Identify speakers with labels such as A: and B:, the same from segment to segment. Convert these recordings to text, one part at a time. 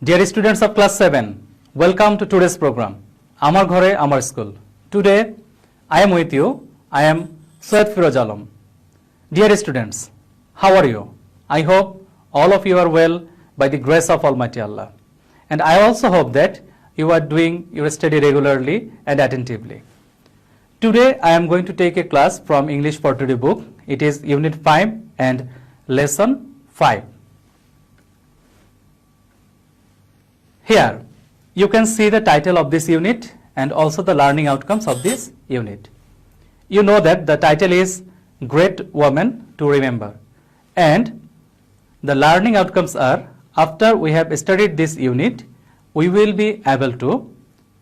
A: Dear students of class 7, welcome to today's program, Amar Ghore Amar School. Today, I am with you. I am Syed Firoz Alam. Dear students, how are you? I hope all of you are well by the grace of Almighty Allah. And I also hope that you are doing your study regularly and attentively. Today, I am going to take a class from English for Today book. It is Unit 5 and Lesson 5. Here, you can see the title of this unit and also the learning outcomes of this unit. You know that the title is Great Woman to Remember, and the learning outcomes are, after we have studied this unit, we will be able to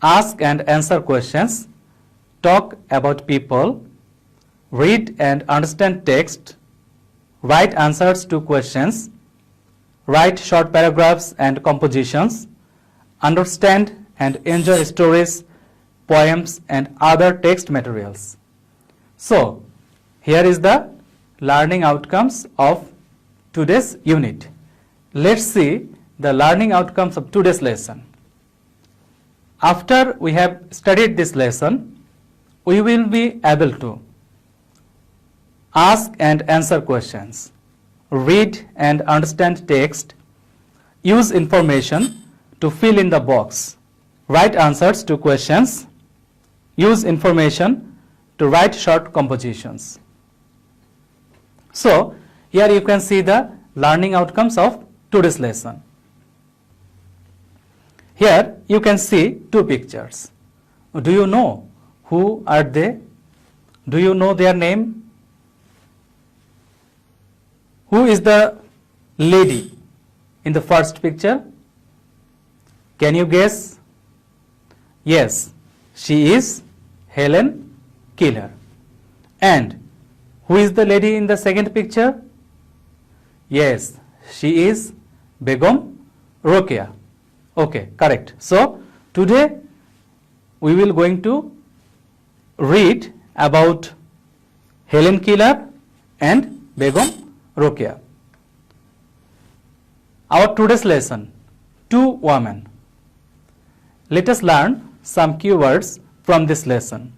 A: ask and answer questions, talk about people, read and understand text, write answers to questions, write short paragraphs and compositions, understand and enjoy stories, poems and other text materials. So, here is the learning outcomes of today's unit. Let's see the learning outcomes of today's lesson. After we have studied this lesson, we will be able to ask and answer questions, read and understand text, use information to fill in the box, write answers to questions, use information to write short compositions. So, here you can see the learning outcomes of today's lesson. Here you can see two pictures. Do you know who are they? Do you know their name? Who is the lady in the first picture? Can you guess? Yes, she is Helen Keller. And who is the lady in the second picture? Yes, she is Begum Rokeya. Okay, correct. So, today we will going to read about Helen Keller and Begum Rokeya. Our today's lesson, two women. Let us learn some keywords from this lesson.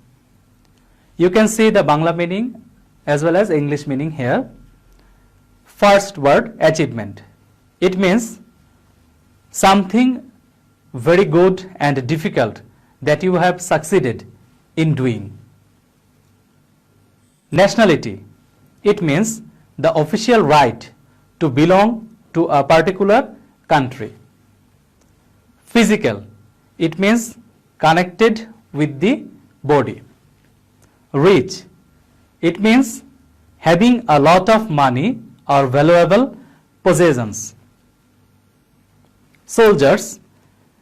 A: You can see the Bangla meaning as well as English meaning here. First word, achievement. It means something very good and difficult that you have succeeded in doing. Nationality. It means the official right to belong to a particular country. Physical. It means connected with the body. Rich. It means having a lot of money or valuable possessions. Soldiers.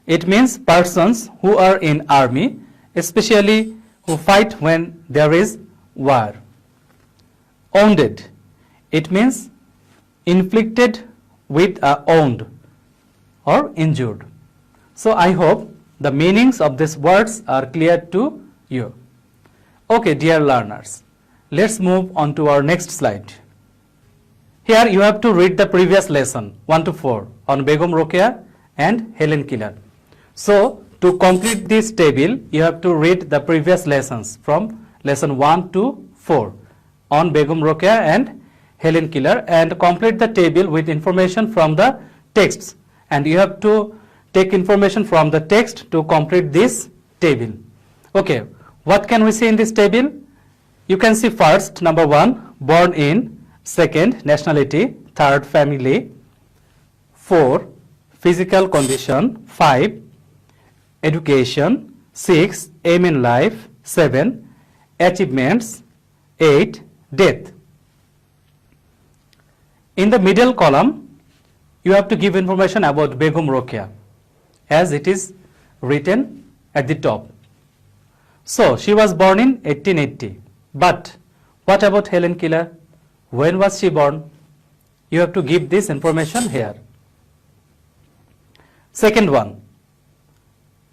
A: It means persons who are in army, especially who fight when there is war. Wounded. It means inflicted with a wound or injured. So I hope the meanings of these words are clear to you. Okay, dear learners, let's move on to our next slide. Here you have to read the previous lesson 1 to 4 on Begum Rokeya and Helen Keller. So, to complete this table, you have to read the previous lessons from lesson 1 to 4 on Begum Rokeya and Helen Keller, and complete the table with information from the texts. And you have to take information from the text to complete this table. Okay, what can we see in this table? You can see first, number 1, born in, second, nationality, third, family, 4, physical condition, 5, education, 6, aim in life, 7, achievements, 8, death. In the middle column, you have to give information about Begum Rokeya as it is written at the top. So, she was born in 1880. But what about Helen Keller? When was she born? You have to give this information here. Second one,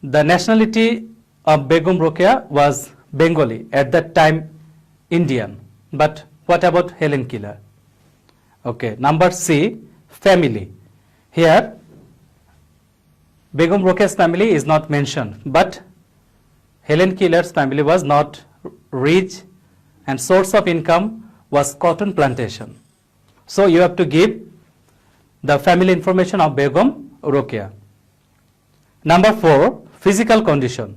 A: the nationality of Begum Rokeya was Bengali, at that time Indian. But what about Helen Keller? Okay, number C, family. Here Begum Rokea's family is not mentioned, but Helen Keller's family was not rich and source of income was cotton plantation. So you have to give the family information of Begum Rokea. Number 4, physical condition.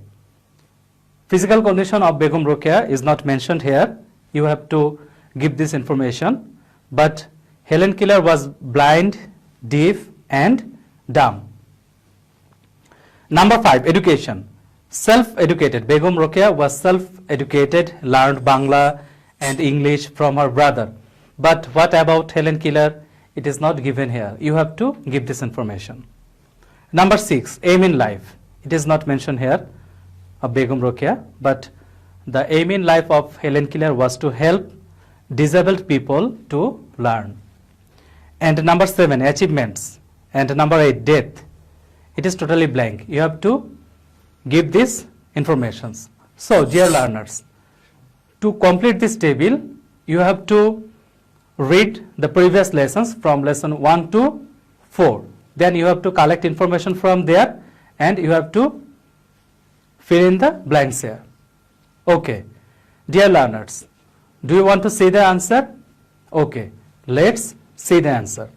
A: Physical condition of Begum Rokea is not mentioned here. You have to give this information. But Helen Keller was blind, deaf and dumb. Number 5, education. Self-educated. Begum Rokea was self-educated, learned Bangla and English from her brother. But what about Helen Keller? It is not given here. You have to give this information. Number 6, aim in life. It is not mentioned here of Begum Rokea, but the aim in life of Helen Keller was to help disabled people to learn. And number 7, achievements. And number 8, death. It is totally blank. You have to give these informations. So, dear learners, to complete this table, you have to read the previous lessons from lesson 1 to 4. Then you have to collect information from there and you have to fill in the blanks here. Okay. Dear learners, do you want to see the answer? Okay. Let's see the answer.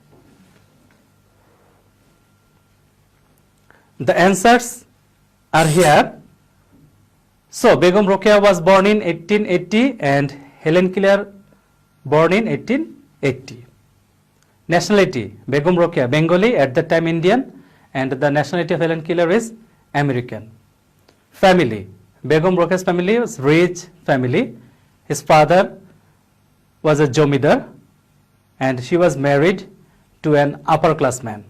A: The answers are here. So, Begum Rokea was born in 1880 and Helen Keller born in 1880. Nationality, Begum Rokea, Bengali, at that time Indian, and the nationality of Helen Keller is American. Family, Begum Rokea's family was rich family. His father was a jomidar and she was married to an upper class man.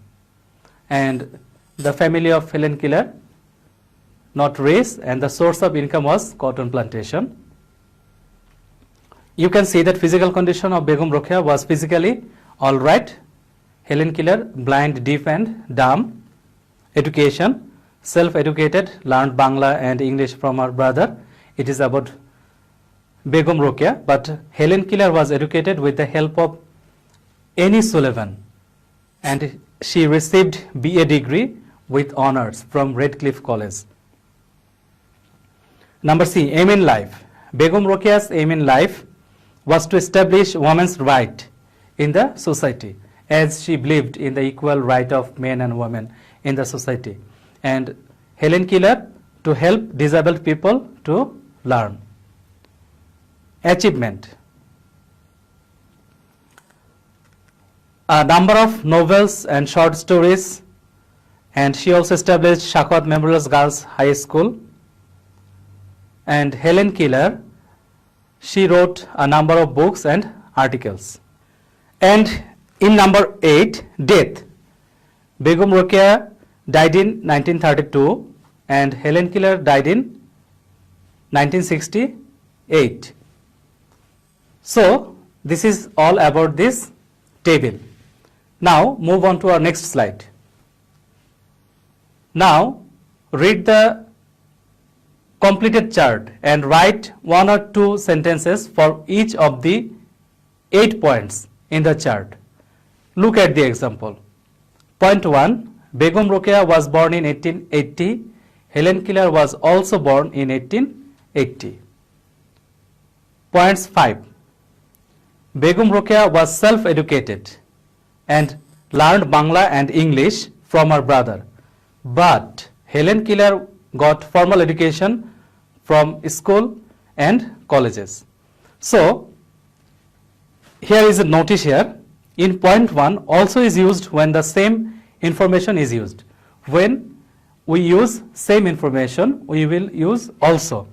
A: And the family of Helen Keller, not rich, and the source of income was cotton plantation. You can see that physical condition of Begum Rokea was physically all right. Helen Keller, blind, deaf and dumb. Education, self-educated, learned Bangla and English from her brother. It is about Begum Rokea, but Helen Keller was educated with the help of Annie Sullivan and she received BA degree with honors from Redcliffe College. Number C, aim in life. Begum Rokea's aim in life was to establish women's right in the society, as she believed in the equal right of men and women in the society. And Helen Keller to help disabled people to learn. Achievement. A number of novels and short stories, and she also established Shakwat Memorial Girls High School. And Helen Keller, she wrote a number of books and articles. And in number 8, death. Begum Rokea died in 1932 and Helen Keller died in 1968. So, this is all about this table. Now, move on to our next slide. Now, read the completed chart and write 1 or 2 sentences for each of the 8 points in the chart. Look at the example. Point 1, Begum Rokea was born in 1880. Helen Keller was also born in 1880. Points 5, Begum Rokea was self-educated and learned Bangla and English from her brother. But Helen Keller got formal education from school and colleges. So, here is a notice here. In point 1 also is used when the same information is used. When we use same information, we will use also.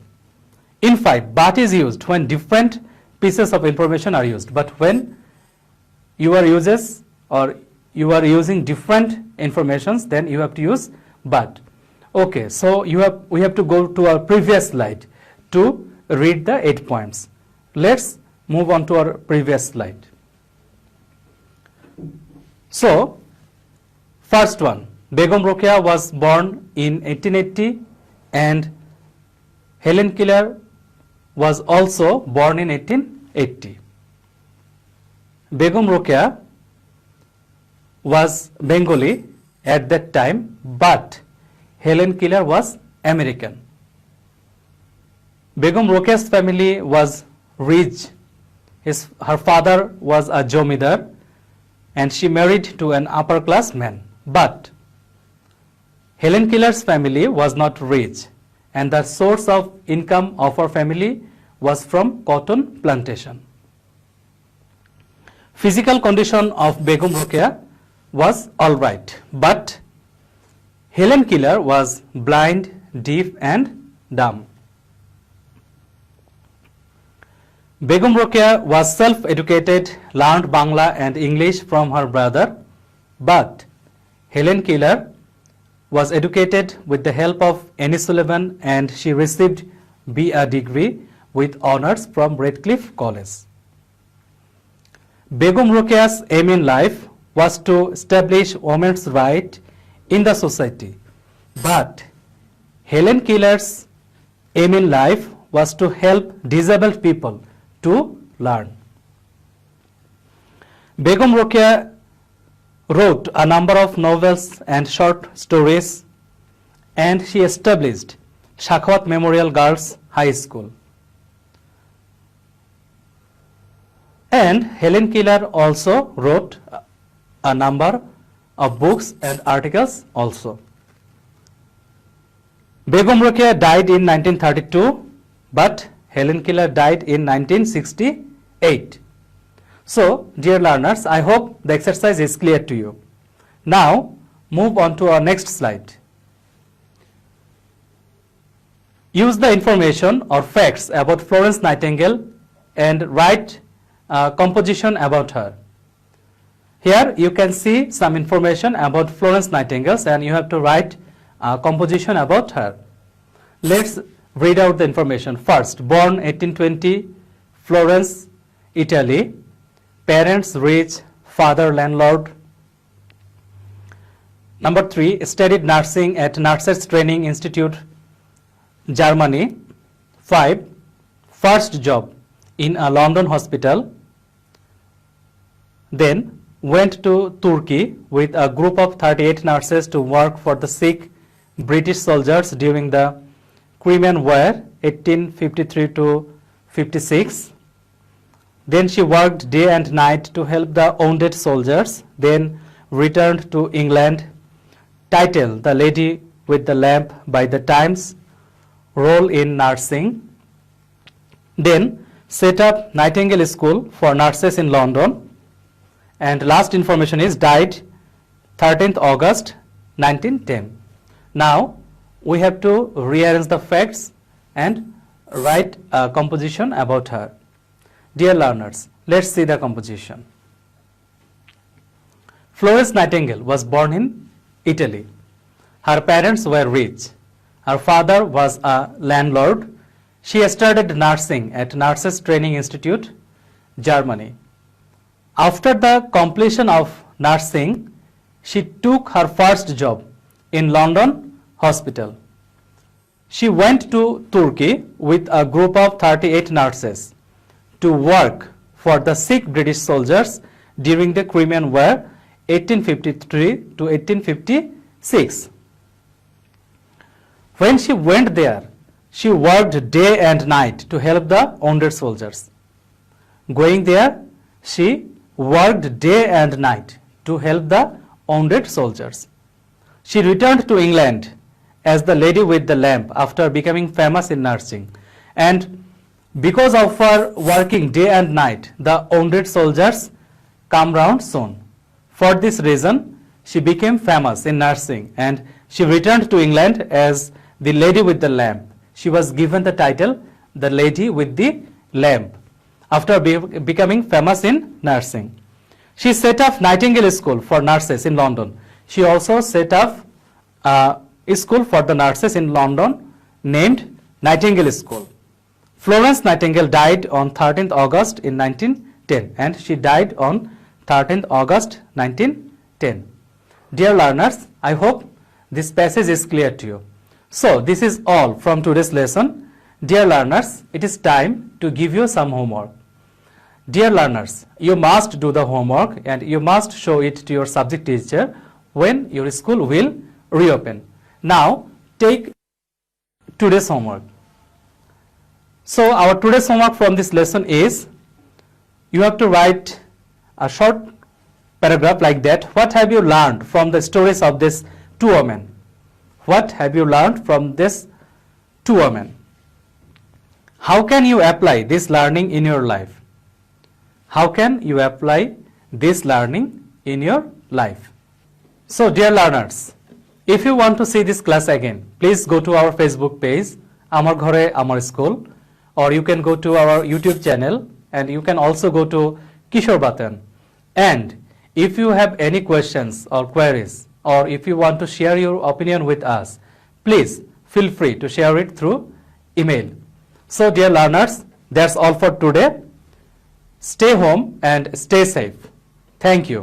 A: In 5, but is used when different pieces of information are used. But when you are using different informations, then you have to use but. Okay, so we have to go to our previous slide to read the 8 points. Let's move on to our previous slide. So, first one, Begum Rokea was born in 1880 and Helen Keller was also born in 1880. Begum Rokea was Bengali at that time, but Helen Keller was American. Begum Rokea's family was rich. Her father was a jomidar and she married to an upper class man. But Helen Keller's family was not rich and the source of income of her family was from cotton plantation. Physical condition of Begum Rokea was alright, but Helen Keller was blind, deaf and dumb. Begum Rokea was self-educated, learned Bangla and English from her brother, but Helen Keller was educated with the help of Annie Sullivan and she received B.A. degree with honors from Redcliffe College. Begum Rokea's aim in life was to establish women's right in the society, but Helen Keller's aim in life was to help disabled people to learn. Begum Rokea wrote a number of novels and short stories and she established Shakhawat Memorial Girls High School. And Helen Keller also wrote a number of books and articles also. Begum Rokea died in 1932, but Helen Keller died in 1968. So, dear learners, I hope the exercise is clear to you. Now, move on to our next slide. Use the information or facts about Florence Nightingale and write a composition about her. Here you can see some information about Florence Nightingale and you have to write a composition about her. Let's read out the information. First, born 1820, Florence, Italy. Parents rich, father landlord. Number 3, studied nursing at Nurses Training Institute, Germany. 5, first job in a London hospital. Then went to Turkey with a group of 38 nurses to work for the sick British soldiers during the Crimean War, 1853 to 56. Then she worked day and night to help the wounded soldiers, then returned to England. Title, The Lady with the Lamp by the Times, role in nursing. Then set up Nightingale School for nurses in London. And last information is died 13th August 1910. Now we have to rearrange the facts and write a composition about her. Dear learners, let's see the composition. Florence Nightingale was born in Italy. Her parents were rich. Her father was a landlord. She started nursing at Nurses Training Institute, Germany. After the completion of nursing, she took her first job in London hospital. She went to Turkey with a group of 38 nurses to work for the sick British soldiers during the Crimean War, 1853 to 1856. When she went there, she worked day and night to help the wounded soldiers. Going there, she worked day and night to help the wounded soldiers. She returned to England as the Lady with the Lamp after becoming famous in nursing. And because of her working day and night, the wounded soldiers come round soon. For this reason, she became famous in nursing and she returned to England as the Lady with the Lamp. She was given the title, the Lady with the Lamp, after becoming famous in nursing. She set up Nightingale School for nurses in London. She also set up a school for the nurses in London named Nightingale School. Florence Nightingale died on 13th August in 1910 and she died on 13th August 1910. Dear learners, I hope this passage is clear to you. So this is all from today's lesson. Dear learners, it is time to give you some homework. Dear learners, you must do the homework and you must show it to your subject teacher when your school will reopen. Now take today's homework. So our today's homework from this lesson is, you have to write a short paragraph like that. What have you learned from the stories of these two women? What have you learned from these two women? How can you apply this learning in your life? How can you apply this learning in your life? So dear learners, if you want to see this class again, please go to our Facebook page, Amar Ghore Amar School, or you can go to our YouTube channel, and you can also go to Kishore Batan. And if you have any questions or queries, or if you want to share your opinion with us, please feel free to share it through email. So dear learners, that's all for today. Stay home and stay safe. Thank you.